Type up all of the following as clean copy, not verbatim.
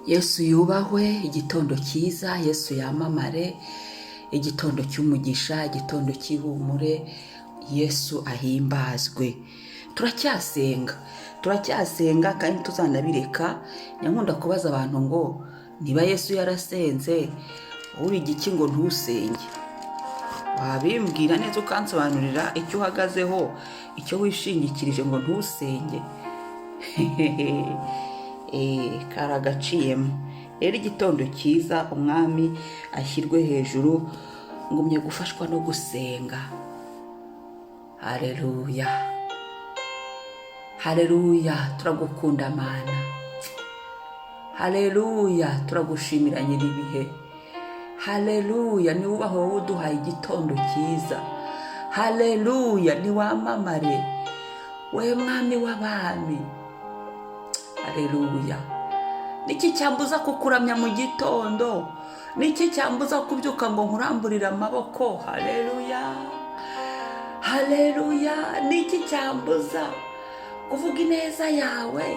Yesu yubahwe, igitondo cyiza, Yesu yamamare, igitondo cy'umugisha, igitondo cy'ihumure, Yesu ahimbazwe. turacyasenga kandi tuzanabireka. Nyankunda kubaza abantu ngo niba Yesu yarasenze uri igiki ngo ntusenge? Wabimbwira neza ukansobanurira icyo uhagazeho, icyo wishingikirije ngo ntusenge? Karagaciyemo. Rero igitondo cyiza, umwami ashyirwe hejuru, ngumye gufashwa no gusenga. Haleluya, haleluya, turagukunda Mana. Haleluya, turagushimira nyiribihe. Haleluya, ni wubahwe wowe uduhaye igitondo cyiza. Haleluya, ni wamamare, we mwami w'abami. Haleluya. Niki cyambuza kukuramya mu gitondo? Niki cyambuza kubyuka ngo nkuramburire amaboko? Haleluya, haleluya. Niki cyambuza kuvuga ineza yawe,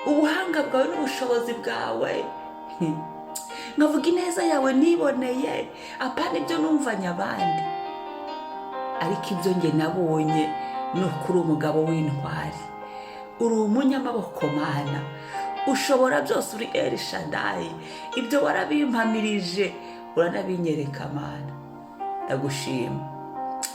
ubuhanga bwawe n'ubushobozi bwawe? Nkavuga ineza yawe niboneye, apana ibyo numvanye abandi. Ariko ibyo nge nabonye ni ukuri umugabo w'intwari, uri umunyamaboko Mana, ushobora byose, uri El Shaddai. Ibyo warabimpamirije, uranabinyereka Mana, ndagushima.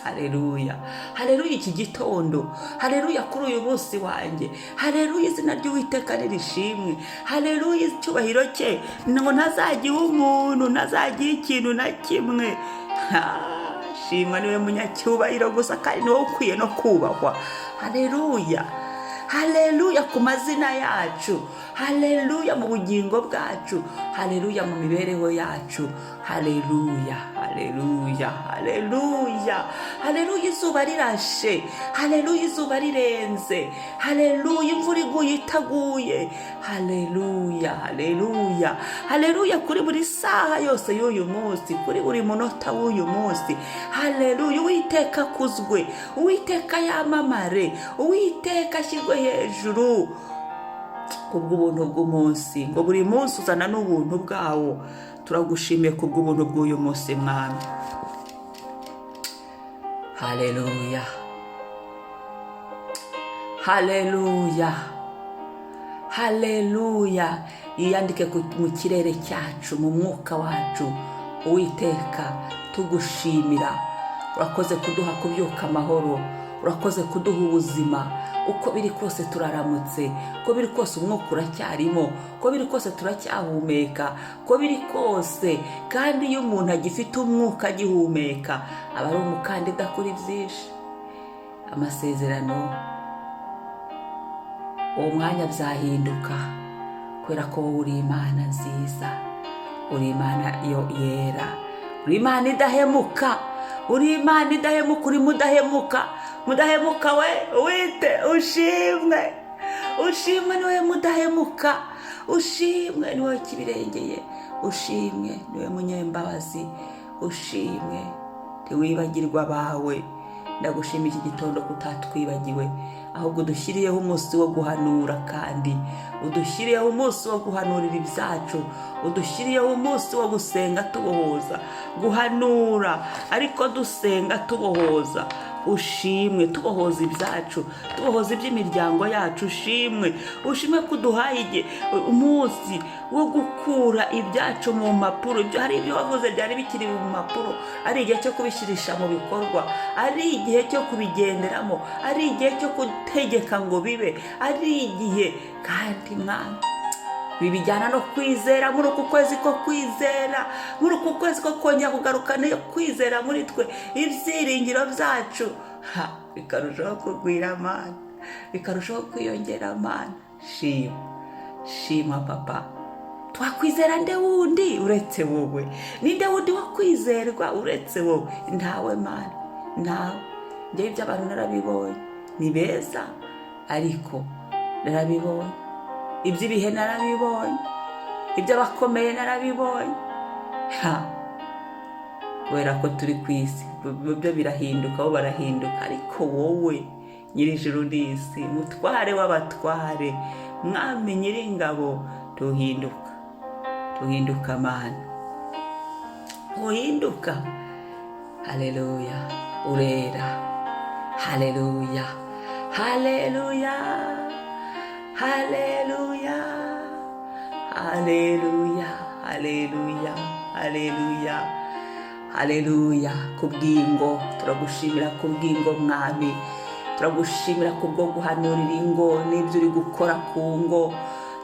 Haleluya, haleluya iki gitondo, haleluya kuri uyu munsi wanjye, haleluya izina ry'Uwiteka nirishimwe, haleluya icyubahiro cye ngo ntazagira umuntu, ntazagira ikintu na kimwe. Shimwa niwe munyacyubahiro gusa, kandi niwe ukwiye no kubahwa. Haleluya, haleluya ku mazina yacu, haleluya mu bugingo bwacu, haleluya mu mibereho yacu. Haleluya, haleluya, haleluya, haleluya. Izuba rirashe, haleluya, izuba rirenze, haleluya, imvura iguye itaguye. Haleluya, haleluya, haleluya kuri buri saha yose y'uyu munsi, kuri buri munota w'uyu munsi. Haleluya, Uwiteka akuzwe, Uwiteka yamamare, Uwiteka ashyirwe hejuru kubw'ubuntu bw'umunsi, ngo buri munsi uzana n'ubuntu bwawo. Turagushimiye kubw'ubuntu bw'uyu munsi Mwami. Haleluya, haleluya, haleluya. Yiyandike mu kirere cyacu, mu mwuka wacu. Uwiteka tugushimira, urakoze kuduha kubyuka amahoro, urakoze kuduha ubuzima. Uko biri kose turaramutse, uko biri kose umwuka uracyarimo, uko biri kose turacyahumeka, uko biri kose. Kandi iyo umuntu agifite umwuka agihumeka, aba ari umukandida kuri byinshi. Amasezerano uwo mwanya byahinduka, kubera ko wowe uri Imana nziza, uri Imana yera, uri Imana idahemuka, uri Imana idahemuka, uri mudahemuka. Mudahemuka we, wite ushimwe, ushimwe niwe mudahemuka, ushimwe niwe kibirengeye, ushimwe niwe munyembabazi, ushimwe ntiwibagirwa abawe. Ndagushima iki gitondo kutatwibagiwe, ahubwo udushyiriyeho umunsi wo guhanura, kandi udushyiriyeho umunsi wo guhanurira ibyacu, udushyiriyeho umunsi wo gusenga tubohoza, guhanura ariko dusenga tubohoza. Ushimwe, tubohoza ibyacu, tubohoza iby'imiryango yacu. Ushimwe, ushimwe ko uduhaye umunsi wo gukura ibyacu mu mpapuro. Hari ibyo wavuze byari bikiri mu mpapuro, ari igihe cyo kubishyirisha mu bikorwa, ari igihe cyo kubigenderamo, ari igihe cyo gutegeka ngo bibe, ari igihe kandi Mwana bibijyana no kwizera. Muri uku kwezi ko kwizera, muri uku kwezi ko kongera kugarukana yo kwizera muri twe, ibyiringiro byacu bikarushaho kugwira Mana, bikarushaho kwiyongera Mana. Shima Papa. Twakwizera nde wundi uretse wowe? Ninde wundi wo kwizerwa uretse wowe? Ntawe Mana, ntawe. Njyewe ibyo abantu narabibonye, ni beza ariko narabibonye. Iby'ibihe narabibonye, iby'abakomeye narabibonye. Kubera ko turi ku isi, byo birahinduka, bo barahinduka, ariko wowe nyir'ijuru n'isi, mutware w'abatware, mwami nyir'ingabo, tuhinduka. uhinduka mana, uhinduka. Haleluya, urera. Haleluya, haleluya, haleluya, haleluya, haleluya, haleluya, haleluya. Kubw'ingo turagushimira, kubw'ingo mwami, turagushimira kubwo guhanurira ingo n'ibyo uri gukora ku ngo.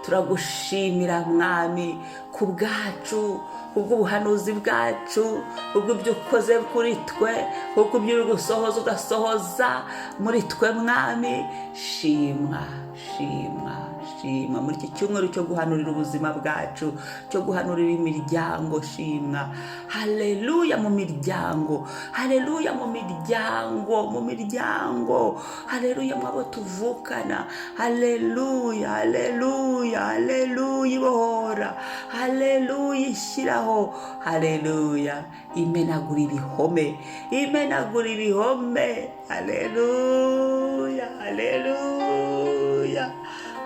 Turagushimira mwami ku bwacu, ubw'ubuhanuzi bwacu, ubw'ibyo ukoze kuri twe, ubw'ibyo uri gusohoza ugasohoza muri twe mwami. Shimwa, shimwa, shimwa muri iki cyumweru cyo guhanurira ubuzima bwacu, cyo guhanurira imiryango. Shimwa. Haleluya mu miryango, haleluya mu miryango, mu miryango. Haleluya mu abo tuvukana. Haleluya, haleluya, haleluya ibohora. Haleluya ishyiraho. Haleluya imenagura ibihome, imenagura ibihome. Haleluya, haleluya,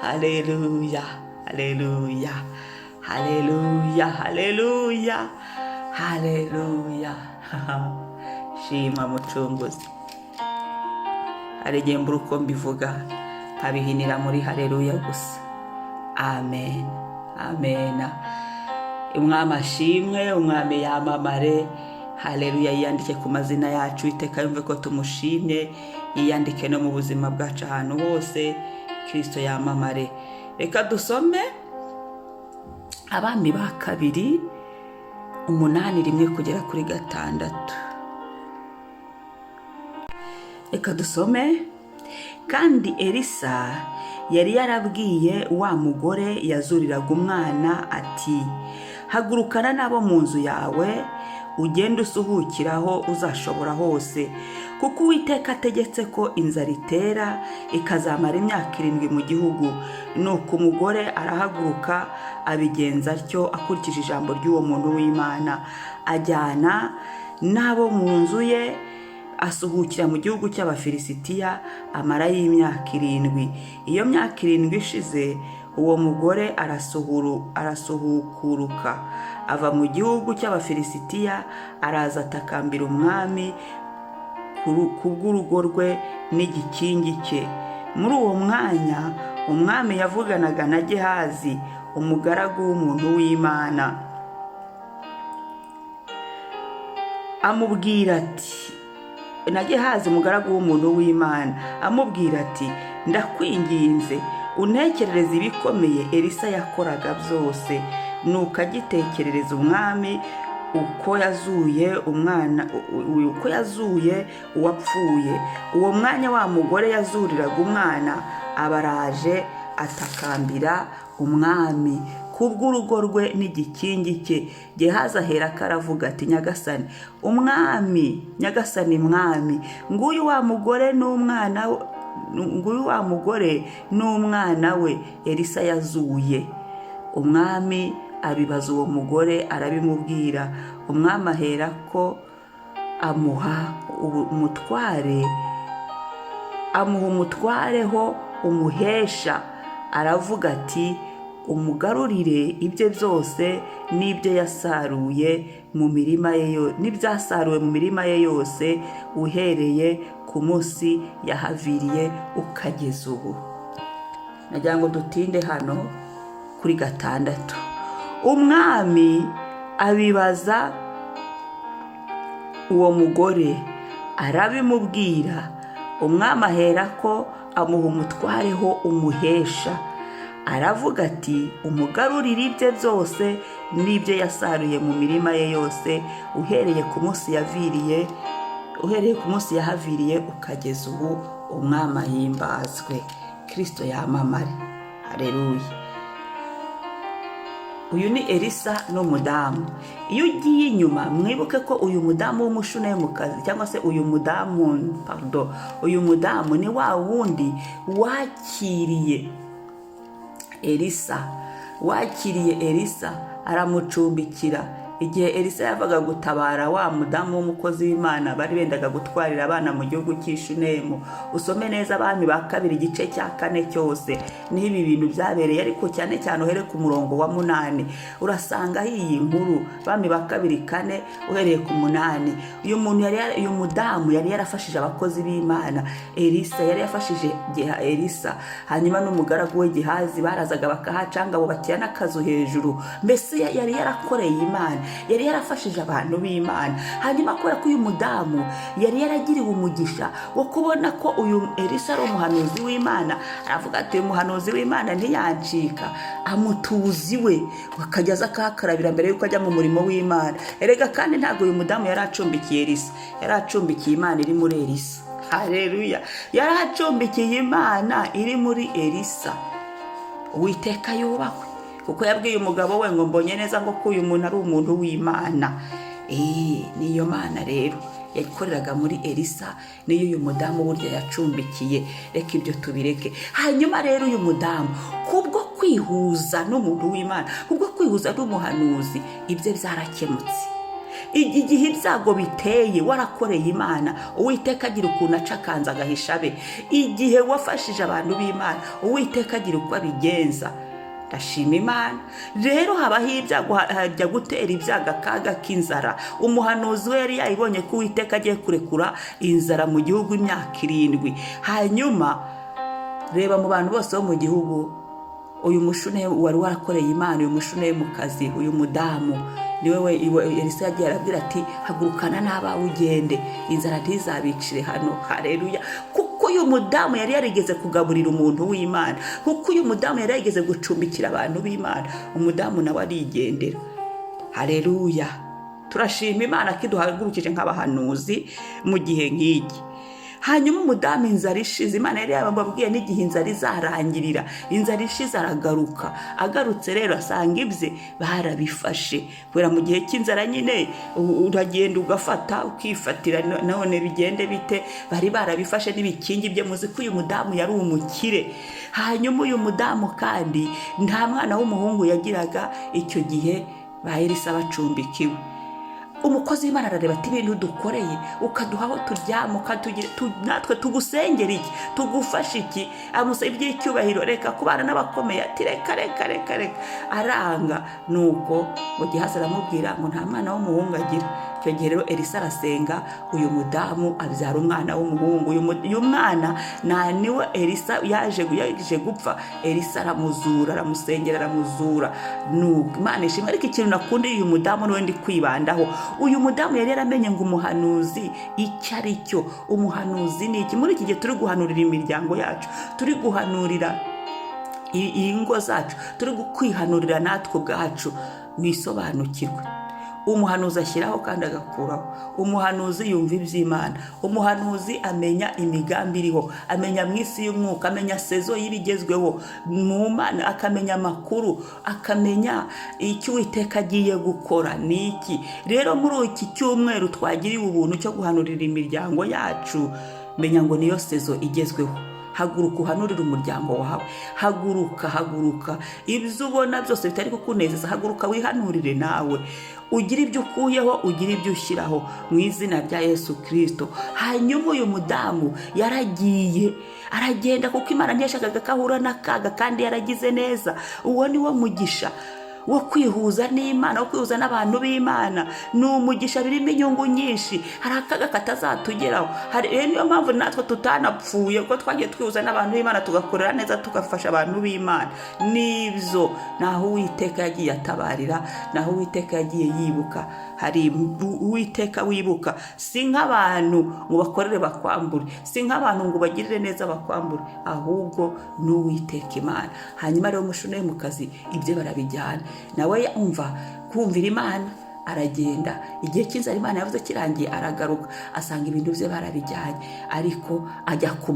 haleluya, haleluya, haleluya, haleluya, haleluya. Shima mucunguzi. Hari igihe mbura uko mbivuga nkabihinira muri haleluya gusa. Amen, amena. Umwami ashimwe, umwami yamamare. Haleluya yiyandike ku mazina yacu, iteka yumve ko tumushimye, yiyandike no mu buzima bwacu ahantu hose. Kristo yamamare. Reka dusome Abami ba kabiri 8:1-6. Reka dusome. Kandi Elisa yari yarabwiye wa mugore yazuriraga umwana ati, hagurukana nabo mu nzu yawe, ugende usuhukiraho uzashobora hose, kuko Uwiteka ategetse ko inzara itera ikazamara imyaka 7 mu gihugu. Nuko umugore arahaguruka abigenza atyo akurikije ijambo ry'uwo muntu w'Imana, ajyana nabo mu nzu ye, asuhukira mu gihugu cy'Abafilisitiya, amarayo imyaka 7. Iyo myaka 7 ishize, uwo mugore arasuhukuruka ava mu gihugu cy'Abafilisitiya, araza atakambira umwami kubw'urugo rwe n'igikingi cye. Muri uwo mwanya umwami yavuganaga na Gehazi, umugaragu w'umuntu w'Imana, amubwira ati, na Gehazi umugaragu w'umuntu w'Imana amubwira ati, ndakwinginze untekerereze ibikomeye Elisa yakoraga byose. Nuko agitekerereza umwami uko yazuye uwapfuye. Uwo mwanya wa mugore yazuriraga umwana abaraje atakambira umwami kubw'urugo rwe n'igikingi cye. Gehazi aherako aravuga ati, nyagasani umwami, nyagasani mwami, nguyu wa mugore n'umwana we Elisa yazuye. Umwami abibaza uwo mugore arabimubwira. Umwami aherako amuha umutwareho umuhesha, aravuga ati, umugarurire ibye byose n'ibyo yasaruye mu mirima ye, n'ibyasaruwe mu mirima ye yose, uhereye ku munsi yahaviriye ukageza ubu. Nagira ngo dutinde hano kuri 6. Umwami abibaza uwo mugore arabimubwira. Umwami aherako amuha umutwareho umuhesha, aravuga ati, umugarurire ibye byose n'ibyo yasaruye mu mirima ye yose, uhereye ku munsi yahaviriye ukageza ubu. Umwami ahimbazwe. Kristo yamamare. Haleluya. Uyu ni Elisa n'umudamu. Iyo ugiye inyuma, mwibuke ko uyu mudamu w'umushunamukazi cyangwa se uyu mudamu ni wa wundi wakiriye Elisa, aramucumbikira. igihe Elisa yavaga gutabara wa mudamu w'umukozi w'Imana bari bendaga gutwarira abana mu gihugu cy'Ishunemu, usome neza Abami ba kabiri igice cya 4 cyose n'ibi bintu byabereye, ariko cyane cyane uhere ku murongo wa 8 urasanga iyi nkuru. Abami ba kabiri 4 uhereye ku 8. Uyu mudamu yari yarafashije abakozi b'Imana. Elisa yari yafashije Elisa, hanyuma n'umugaragu we Gehazi barazaga bakahacanga abo bakira n'akazu hejuru. Mbese yari yarakoreye Imana, yari yarafashije abantu b'Imana. Hanyuma kubera ko uyu mudamu yari yaragiriwe umugisha wo kubona ko uyu Elisa ari umuhanuzi w'Imana, aravuga ati uyu muhanuzi w'Imana ntiyancika, amutuzi we akajya akakarabira mbere yuko ajya mu murimo w'Imana. Erega kandi ntabwo uyu mudamu yari acumbikiye Elisa, yari acumbikiye Imana iri muri Elisa. Haleluya, yari acumbikiye Imana iri muri Elisa. Uwiteka yubahwe, kuko yabwiye umugabo we ngo mbonye neza ngo ko uyu muntu ari umuntu w'Imana. Niyo Mana rero yakoreraga muri Elisa, niyo uyu mudamu burya yacumbikiye. Reka ibyo tubireke. Hanyuma rero uyu mudamu kubwo kwihuza n'umuntu w'Imana, kubwo kwihuza n'umuhanuzi, ibye byarakemutse. Igihe ibyago biteye warakoreye Imana, Uwiteka agira ukuntu acakanza agahisha be. Igihe wafashije abantu b'Imana, Uwiteka agira uko abigenza. Ndashima Imana. Rero habaho ibyago, hajya gutera ibyago akaga k'inzara. Umuhanuzi we yari yayibonye ko Uwiteka agiye kurekura inzara mu gihugu imyaka 7. Hanyuma reba mu bantu bose bo mu gihugu, uyu mushune wari warakoreye Imana, uyu mushune mu kazi, uyu mudamu niwe Elisa yagiye arabwira ati hagurukana n'abawe ugende, inzara ntizabicire hano. Haleluya. Kuko uyu mudamu yari yarigeze kugaburira umuntu w'Imana, kuko uyu mudamu yari yarigeze gucumbikira abantu b'Imana, umudamu nawe arigendera. Haleluya. Turashima Imana ko iduhagurukije nk'abahanuzi mu gihe nk'iki. Hanyuma umudamu inzara ishize, Imana yari yababwiye n'igihe inzara izarangirira. Inzara ishize aragaruka. Agarutse rero asanga ibye barabifashe. Kubera mu gihe cy'inzara nyine uragenda ugafata ukifatira, none bigende bite, bari barabifashe n'ibikingi bye. Muzi ko uyu mudamu yari umukire. Hanyuma uyu mudamu kandi nta mwana w'umuhungu yagiraga icyo gihe ba Elisa bacumbikiwe. Umukozi w'Imana arareba ati ibintu dukoreye, ukaduha aho turyama, natwe tugusengera iki, tugufasha iki, amusaba iby'icyubahiro, reka kubana n'abakomeye. Ati reka. Aranga. Nuko ngo Gehazi aramubwira ngo nta mwana w'umuhungu agira. Icyo gihe rero Elisa arasenga, uyu mudamu abyara umwana w'umuhungu. Uyu mwana niwe Elisa yaje gupfa. Elisa aramuzura, aramusengera, aramuzura. Nuko Imana ishimwe. Ariko ikintu nakundi uyu mudamu niwe ndi kwibandaho. Uyu mudamu yari yaramenye ngo umuhanuzi icyo ari cyo. Umuhanuzi ni iki? Muri iki gihe turi guhanurira imiryango yacu, turi guhanurira ingo zacu, turi kwihanurira natwe ubwacu. Mwisobanukirwe. Umuhanuzi ashyiraho kandi agakuraho. Umuhanuzi yumva iby'Imana. Umuhanuzi amenya imigambi iriho, amenya mu isi y'umwuka, amenya sezo y'ibigezweho mu Mana, akamenya amakuru, akamenya icyo Uwiteka agiye gukora ni iki. Rero muri iki cyumweru twagiriwe ubuntu cyo guhanurira imiryango yacu, menya ngo niyo sezo igezweho. Haguruka uhanurire umuryango wawe. Haguruka. Ibyo ubona byose bitari kukunezeza, haguruka wihanurire nawe. Ugira ibyo ukuyeho, ugira ibyo ushyiraho mu izina rya Yesu Kristo. Hanyuma uyu mudamu yaragiye aragenda, kuko Imana ntiyashakaga ko ahura n'akaga, kandi yaragize neza. Uwo ni wo mugisha wo kwihuza n'Imana, wo kwihuza n'abantu b'Imana. Ni umugisha, birimo inyungu nyinshi. Hari akaga katazatugeraho. Niyo mpamvu natwe tutanapfuye, kuko twagiye twihuza n'abantu b'Imana, tugakorera neza, tugafasha abantu b'Imana. Nibyo naho Uwiteka yagiye atabarira, naho Uwiteka yagiye yibuka. Hari Uwiteka wibuka, si nk'abantu ngo bakorere bakwambure, si nk'abantu ngo bagirire neza bakwambure, ahubwo ni Uwiteka Imana. Hanyuma rero umushune mu kazi ibye barabijyana. Nawe yumva kumvira Imana, aragenda. Igihe cy'inzara Imana yavuze kirangiye, aragaruka asanga ibintu bye barabijyanye. Ariko ajya ku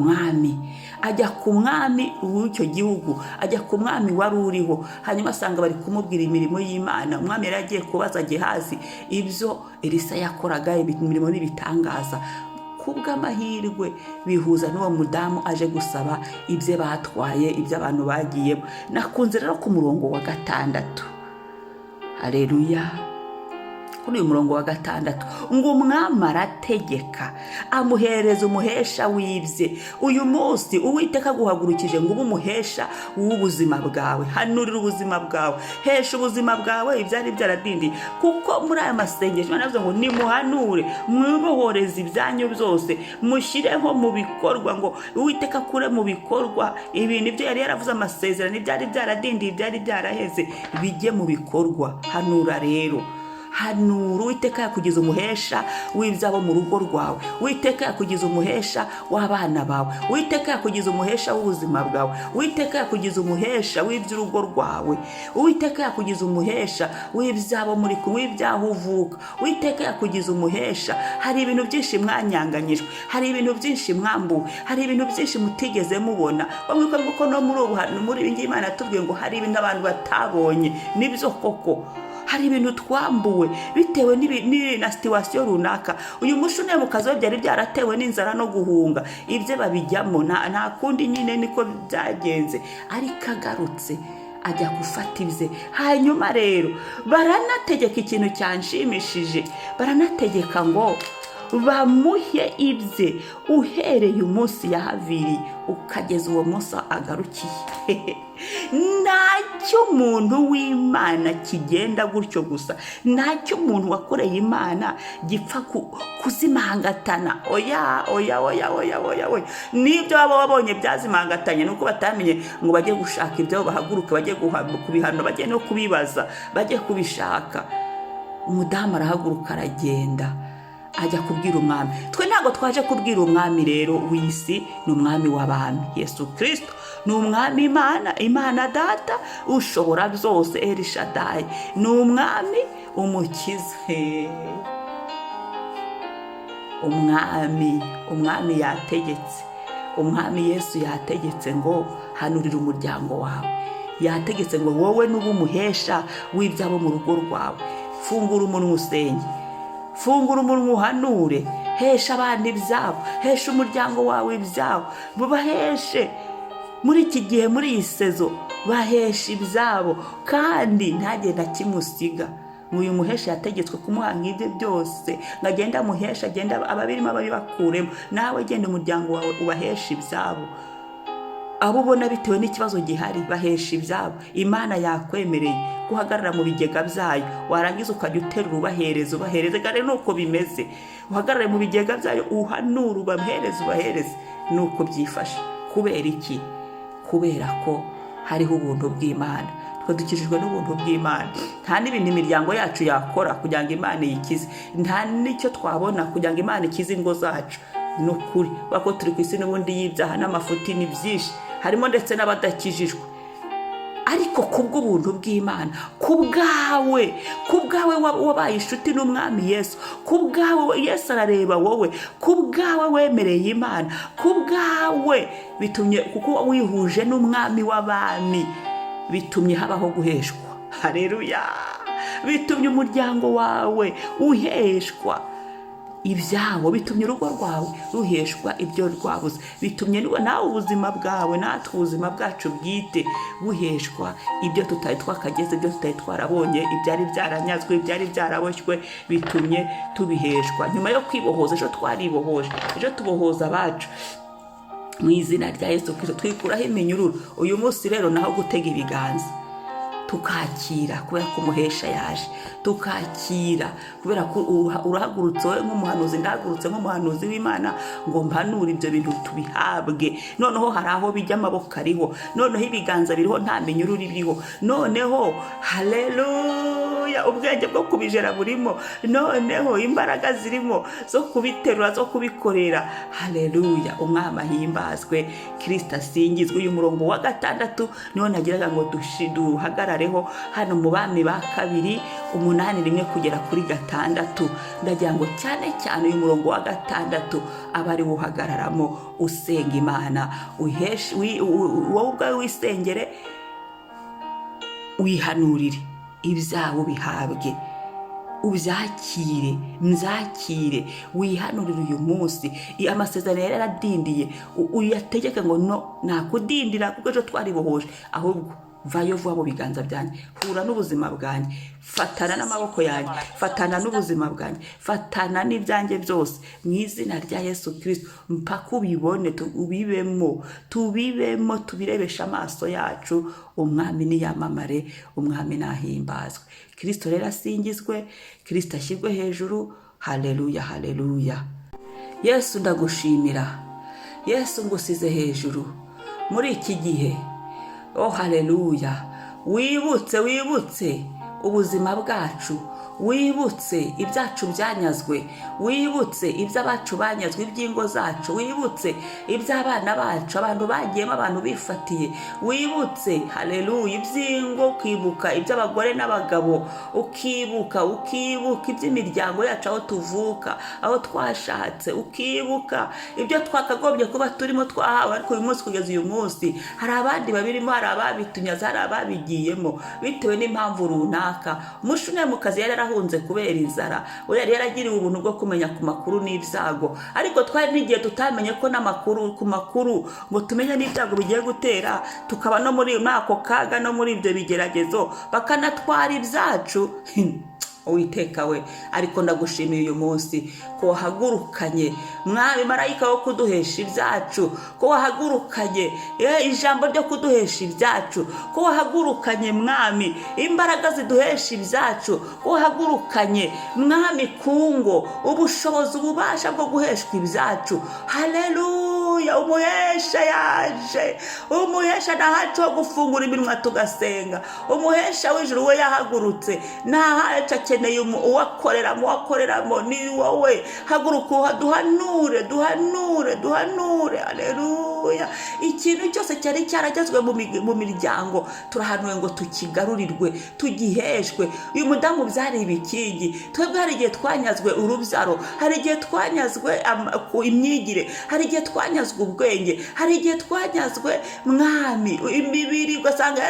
mwami w'icyo gihugu, ajya ku mwami wari uriho. Hanyuma asanga bari kumubwira imirimo y'Imana. Umwami yari agiye kubaza Gehazi ibyo Elisa yakoraga, imirimo n'ibitangaza. Kubw'amahirwe bihuza n'uwo mudamu aje gusaba ibye batwaye, ibyo abantu bagiyemo. Nakunze rero ku murongo wa 6. Haleluya. kuri uyu murongo wa 6 ngo umwami arategeka amuhereza umuhesha w'ibye. Uyu munsi Uwiteka aguhagurukije ngo ube umuhesha w'ubuzima bwawe. Hanurira ubuzima bwawe, hesha ubuzima bwawe ibyari byaradindiye, kuko muri aya masengesho navuze ngo nimuhanure, mwibohoreze ibyanyu byose, mushyireho mu bikorwa, ngo Uwiteka akure mu bikorwa ibintu ibyo yari yaravuze, amasezerano ibyari byaradindiye, ibyari byaraheze bijye mu bikorwa. Hanura rero, hanura. Uwiteka yakugize umuhesha w'ibyabo mu rugo rwawe. Uwiteka yakugize umuhesha w'abana bawe. Uwiteka yakugize umuhesha w'ubuzima bwawe. Uwiteka yakugize umuhesha w'iby'urugo rwawe. Uwiteka yakugize umuhesha w'ibyabo muri kumwe, w'ibyaho uvuka. Uwiteka yakugize umuhesha. Hari ibintu byinshi mwanyanganyijwe, hari ibintu byinshi mwambuwe, hari ibintu byinshi mutigeze mubona. Bamwe ko no muri ubu muri ibi ngibi Imana yatubwiye ngo hari ibintu abantu batabonye. Nibyo koko, hari ibintu twambuwe bitewe na situwasiyo runaka. Uyu mushune mu kazi byari byaratewe n'inzara no guhunga, ibyo babijyamo nta kundi, nyine niko byagenze. Ariko agarutse ajya gufata ibye. Hanyuma rero baranategeka ikintu cyanshimishije, baranategeka ngo bamuhe ibye uhereye umunsi yahaviriye ukageza uwo munsi agarukiye. Ntacyo umuntu w'Imana kigenda gutyo gusa, ntacyo umuntu wakoreye Imana gipfa kuzimangatana. Oya. Nibyo baba babonye byazimangatanye, nuko batamenye ngo bajye gushaka ibyo bahaguruka, bajye kubihano, bajye no kubibaza, bajye kubishaka. Umudamu arahaguruka aragenda ajya kubwira umwami. Twe ntabwo twaje kubwira umwami rero w'isi, ni umwami w'abami. Yesu Kristo ni umwami Imana Data ushobora byose, El Shaddai ni umwami umukiza. Umwami yategetse, umwami Yesu yategetse ngo hanurira umuryango wawe. Yategetse ngo wowe n'ubu umuhesha w'ibyabo mu rugo rwawe. Fungura umunwa usenge, fungura umunwa uhanure, hesha abandi ibyabo, hesha umuryango wawe ibyabo, baheshe muri iki gihe, muri iyi sezo, bahesha ibyabo kandi ntagenda kimusiga. Uyu muhesha yategetswe kumuha ibye byose, ngagenda amuhesha, agenda ababirimo ababibakuremo. Nawe genda umuryango wawe ubahesha ibyabo. Abo ubona bitewe n'ikibazo gihari, bahesha ibyabo. Imana yakwemereye guhagarara mu bigega byayo, warangiza ukajya uterura ubahereze. Gare nuko bimeze, uhagarare mu bigega byayo, uhanura, ubahereze. Nuko byifashe. Kubera iki? Kubera ko hariho ubuntu bw'Imana. Twe dukijijwe n'ubuntu bw'Imana. Nta n'ibintu imiryango yacu yakora kugira ngo Imana yikize, nta n'icyo twabona kugira ngo Imana ikize ingo zacu. Nukuri bako turi ku isi n'ubundi y'ibyaha n'amafuti ni byinshi, harimo ndetse n'abadakijijwe. Ariko kubw'ubuntu bw'Imana, kubwawe wabaye inshuti n'umwami Yesu, kubwawe Yesu arareba wowe, kubwawe wemereye Imana, kubwawe bitumye, kuko wihuje n'umwami w'abami, bitumye habaho guheshwa. Haleluya! Bitumye umuryango wawe uheshwa ibyawo, bitumye urugo rwawe ruheshwa ibyo rwabuze, bitumye nawe ubuzima bwawe, natwe ubuzima bwacu bwite buheshwa ibyo tutari twakageze, ibyo tutari twarabonye, ibyari byaranyazwe, ibyari byaraboshywe, bitumye tubiheshwa. Nyuma yo kwibohoza, ejo twaribohoje, ejo tubohoza abacu mu izina rya Yesu Kristo, twikuraho iminyururu. Uyu munsi rero naho gutega ibiganza tukakira, kubera ko umuhesha yaje, tukakira kubera ko urahagurutse wowe nk'umuhanuzi, ndahagurutse nk'umuhanuzi w'Imana ngo mpanure ibyo bintu tubihabwe. Noneho hari aho bijya amaboko ariho, noneho ibiganza biriho, nta minyururu iriho, noneho haleluya, ubwenge bwo kubijera burimo, noneho imbaraga zirimo zo kubiterura, zo kubikorera. Haleluya, umwami ahimbazwe, Kristo asingizwe. Uyu murongo wa 6 niho nagiraga ngo duhagarare hano mu Bami ba 2:8 kugera kuri 6. Ndagira ngo cyane cyane uyu murongo wa 6 abari uhagararamo usenga Imana, wowe ubwawe wisengere, wihanurire ibyawo bihabwe, ubyakire, mzakire, wihanurire uyu munsi. Amasezerano yaradindiye, uyategeke ngo no nakudindira, kuko ejo twaribohoje, ahubwo vayo vuba mu biganza byanjye, hura n'ubuzima bwanjye, fatana n'amaboko yanjye, fatana n'ubuzima bwanjye, fatana n'ibyanjye byose mu izina rya Yesu Kristo, mpaka ubibone, ubibemo, tubibemo, tubirebesha amaso yacu. Umwami niyamamare, umwami nahimbazwe. Kristo rero asingizwe, Kristo ashyirwe hejuru. Haleluya, haleluya. Yesu ndagushimira, Yesu ngusize hejuru muri iki gihe. Oh haleluya. Wibutse ubuzima bwacu, wibutse ibyacu byanyazwe, wibutse iby'abacu banyazwe, iby'ingo zacu, wibutse iby'abana bacu, abantu bagiyemo, abantu bifatiye, wibutse haleluya iby'ingo, ukibuka iby'abagore n'abagabo, ukibuka iby'imiryango yacu, aho tuvuka, aho twashatse, ukibuka ibyo twakagombye kuba turimo twahawe, ariko uyu munsi kugeza uyu munsi hari abandi babirimo, hari ababitunyaza, hari ababigiyemo bitewe n'impamvu runaka. Umushumwe mu kazi yarahunze kubera inzara, we yari yaragiriwe ubuntu bwo kumenya ku makuru n'ibyago, ariko twari n'igihe tutamenye ko n'amakuru ku makuru ngo tumenye n'ibyago bigiye gutera, tukaba no muri ako kaga, no muri ibyo bigeragezo bakanatwara ibyacu. Uwiteka we, ariko ndagushimiye uyu munsi ko wahagurukanye mwami marayika wo kuduhesha ibyacu, ko wahagurukanye ijambo ryo kuduhesha ibyacu, ko wahagurukanye mwami imbaraga ziduhesha ibyacu, ko wahagurukanye mwami kungo ubushobozi, ububasha bwo guheshwa ibyacu. Haleluya. Umuhesha yaje, umuhesha nahacu wo gufungura iminwa tugasenga, umuhesha w'ijuru we yahagurutse, nahacu akeneye uwakoreramo ni wowe. Haguruka duhanure. Haleluya. Ikintu cyose cyari cyaragezwe mu miryango turahanuye ngo tukigarurirwe, tugiheshwe. Uyu mudamu byari ibikingi, twebwe hari igihe twanyazwe urubyaro, hari igihe twanyazwe imyigire, hari igihe twanyazwe ubwenge, hari igihe twanyazwe mwami imibiri, ugasanga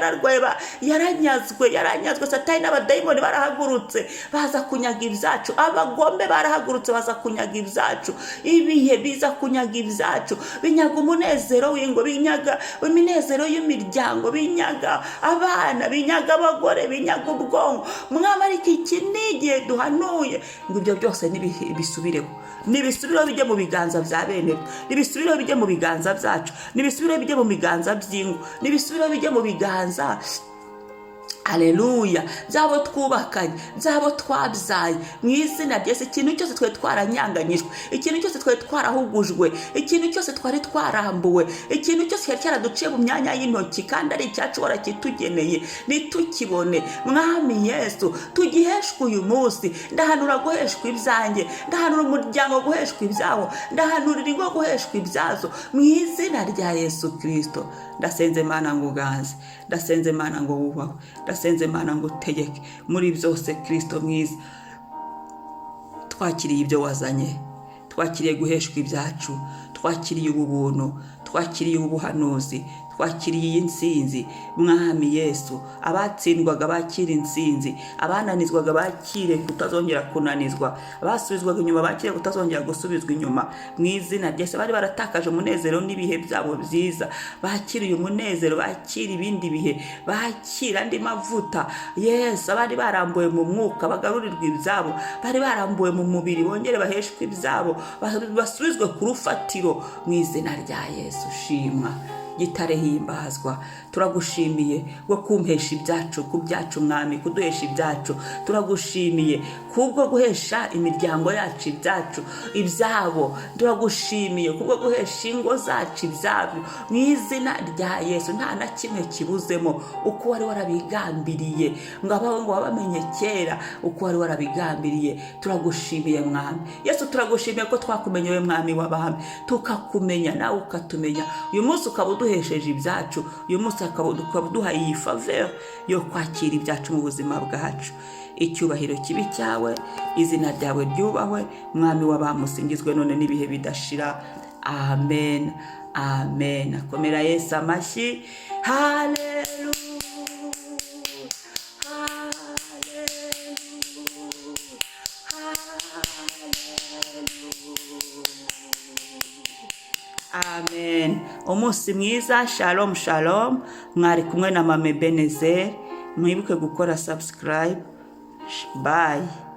yaranyazwe. Satani n'abadayimoni barahagurutse baza kunyaga ibyacu, abagombe barahagurutse baza kunyaga ibyacu, ibihe biza kunyaga ibyacu, binyaga umunezero w'ingo, binyaga iminezero y'imiryango, binyaga abana, binyaga abagore, binyaga ubwonko mwami. Ariko iki ni igihe duhanuye ngo ibyo byose nibisubireho, bijye mu biganza bya bene, nibisubireho bijye mu biganza byacu, nibisubireho bijye mu biganza by'ingo, nibisubireho bijye mu biganza haleluya byabo twubakanye, byabo twabyaye mu izina rya Yesu. Ikintu cyose twari twaranyanganyijwe, ikintu cyose twari twarahugujwe, ikintu cyose twari twarambuwe, ikintu cyose cyari cyaraduciye mu myanya y'intoki kandi ari icyacu warakitugeneye, nitukibone mwami Yesu, tugiheshwe uyu munsi. Ndahanura guheshwa ibyanjye, ndahanura umuryango guheshwa ibyawo, ndahanurira ingo guheshwa ibyazo mu izina rya Yesu Kristo. Ndasenze Mana ngo uganze, ndasenze Mana ngo wubahwe, ndasenze Mana ngo utegeke muri byose. Kristo mwiza, twakiriye ibyo wazanye, twakiriye guheshwa ibyacu, twakiriye ubu buntu, twakiriye ubuhanuzi, twakiriye iyi nsinzi mwami Yesu. Abatsindwaga bakira insinzi, abananizwaga bakire kutazongera kunanizwa, abasubizwaga inyuma bakire kutazongera gusubizwa inyuma mu izina rya Yesu. Bari baratakaje umunezero n'ibihe byabo byiza, bakira uyu munezero, bakira ibindi bihe, bakira andi mavuta Yesu. Abari barambuwe mu mwuka bagarurirwa ibyabo, bari barambuwe mu mubiri bongere baheshwe ibyabo, basubizwe ku rufatiro mu izina rya Yesu. Shimwa gitare himbazwa. Turagushimiye wo kumpesha ibyacu, ku byacu mwami, kuduhesha ibyacu. Turagushimiye kubwo guhesha imiryango yacu ibyacu, ibyabo. Turagushimiye kubwo guhesha ingo zacu ibyabo mu izina rya Yesu. Nta na kimwe kibuzemo, uko wari warabigambiriye ngo abawe ngo wabamenye kera, uko wari warabigambiriye. Turagushimiye mwami Yesu, turagushimiye ko twakumenye we mwami w'abami, tukakumenya nawe ukatumenya. Uyu munsi ukaba uduhesheje ibyacu, uyu munsi ukaba uduhaye iyi faveur yo kwakira ibyacu mu buzima bwacu. Icyubahiro kibi cyawe, izina ryawe ryubahwe mwami w'abamusingizwe none n'ibihe bidashira. Amen, amen. Akomera Yesu amashyi. Haleluya. amen. Umunsi mwiza. Shalom shalom. Mwari kumwe na Mama Ebenezer. Mwibuke gukora subscribe. Bye.